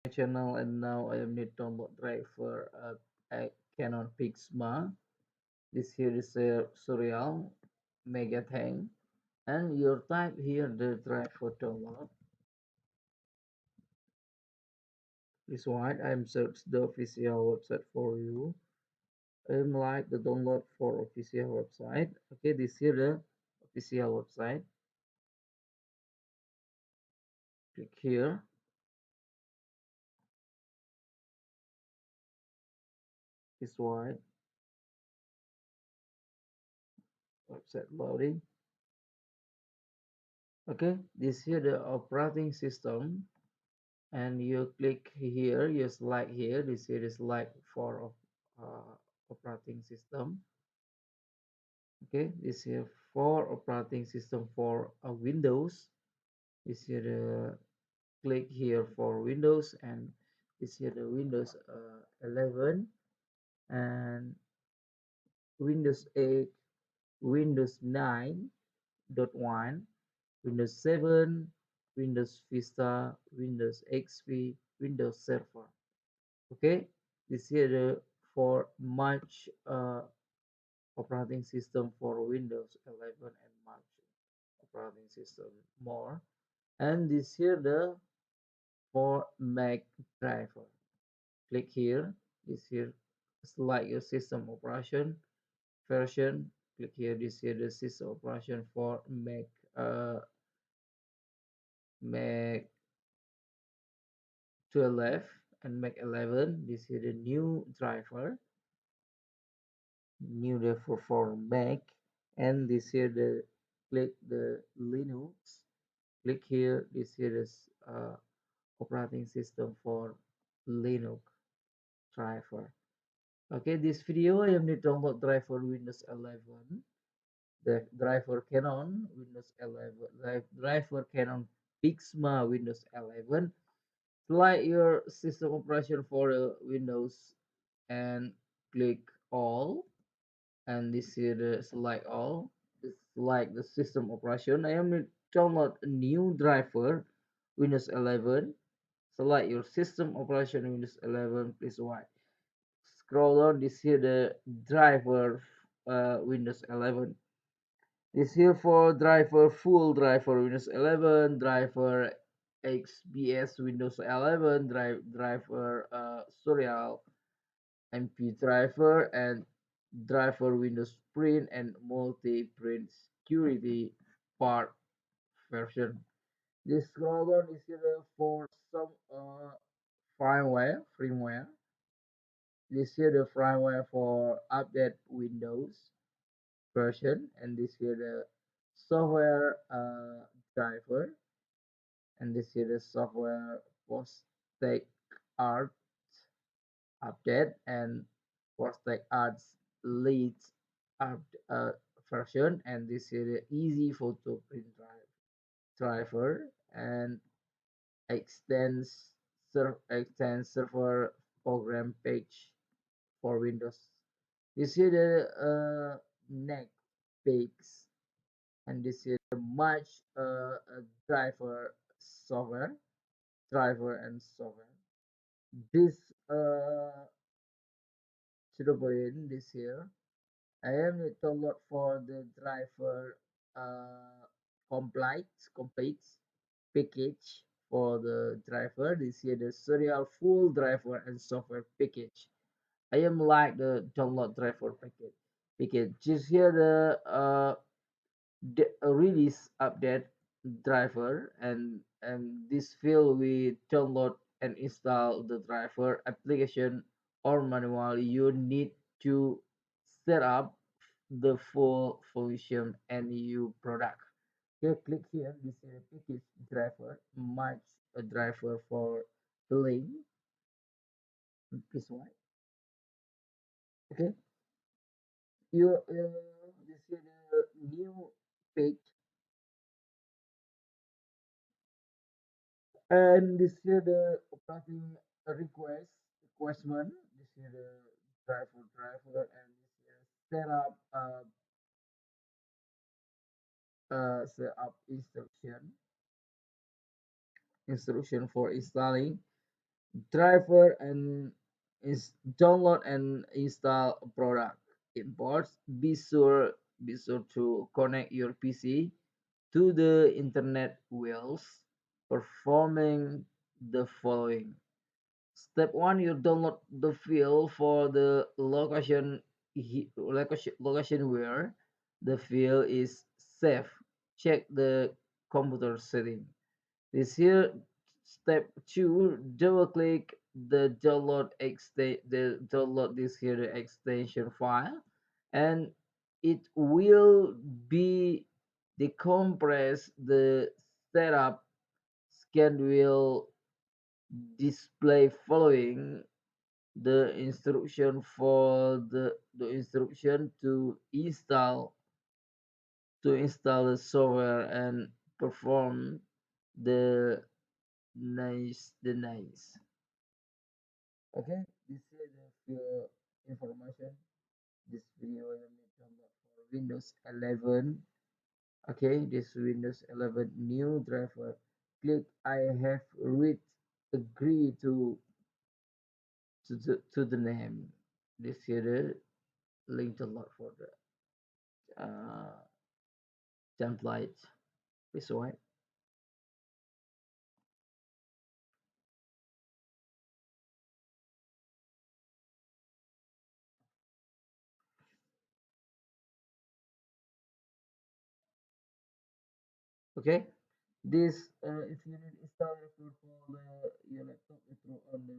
Channel, and now I am need download driver at Canon PIXMA. This here is a serial MegaTank, and you type here the driver download. This one I'm search the official website for you. I'm like the download for official website. Okay, this here the official website. Click here. This one website loading. Okay, this here the operating system, and you click here, you select here, this here is like for operating system. Okay, this here for operating system for Windows. This here the click here for Windows, and this here the Windows 11 and Windows 8, Windows 9.1, Windows 7, Windows Vista, Windows XP, Windows Server. Okay, this here the for March operating system for Windows 11 and March operating system more, and this here the for Mac driver. Click here. This here select your system operation version. Click here. This here the system operation for Mac 12 and Mac 11. This here the new driver, new driver for Mac, and this here the click the Linux. Click here. This here is operating system for Linux driver. Okay, this video I am need to download driver Windows 11. The driver Canon Windows 11. The driver Canon PIXMA Windows 11. Select your system operation for Windows and click all. And this here the select all. Select the system operation. I am need to download a new driver Windows 11. Select your system operation Windows 11. Please wait. Scroll down. This here the driver Windows 11. This here for driver full driver Windows 11, driver XBS Windows 11, driver serial MP driver, and driver Windows print and multi print security part version. This scroll down is here for some firmware. This here the firmware for update Windows version, and this here the software driver, and this here the software post take art update, and post take arts lead up version, and this here the easy photo print driver, and extends extend server program page for Windows. This here the next page, and this is the much driver software and software. This to the point this here I am need to download for the driver complete package for the driver. This here the serial full driver and software package. I am like the download driver package. Just here the release update driver, and this field we download and install the driver application or manually. You need to set up the full function and new product. Okay, click here. This is a package driver, match a driver for the link. This one. Okay, you this is the new page, and this here the operating requestment. This here the driver, and this here set up instruction for installing driver and is download and install a product. Imports. Be sure to connect your PC to the internet whilst performing the following. Step 1, you download the file for the location where the file is saved. Check the computer setting. This here step 2, double click the download this here the extension file, and it will be decompress the setup scan will display following the instruction for the instruction to install the software and perform the nice. Okay, this is the few information. This video you need to download for Windows 11. Okay, this Windows 11 new driver. Click I have read agree to the name. This here the link download for the template. This one. Okay. This if you need install your code for your laptop, it will on the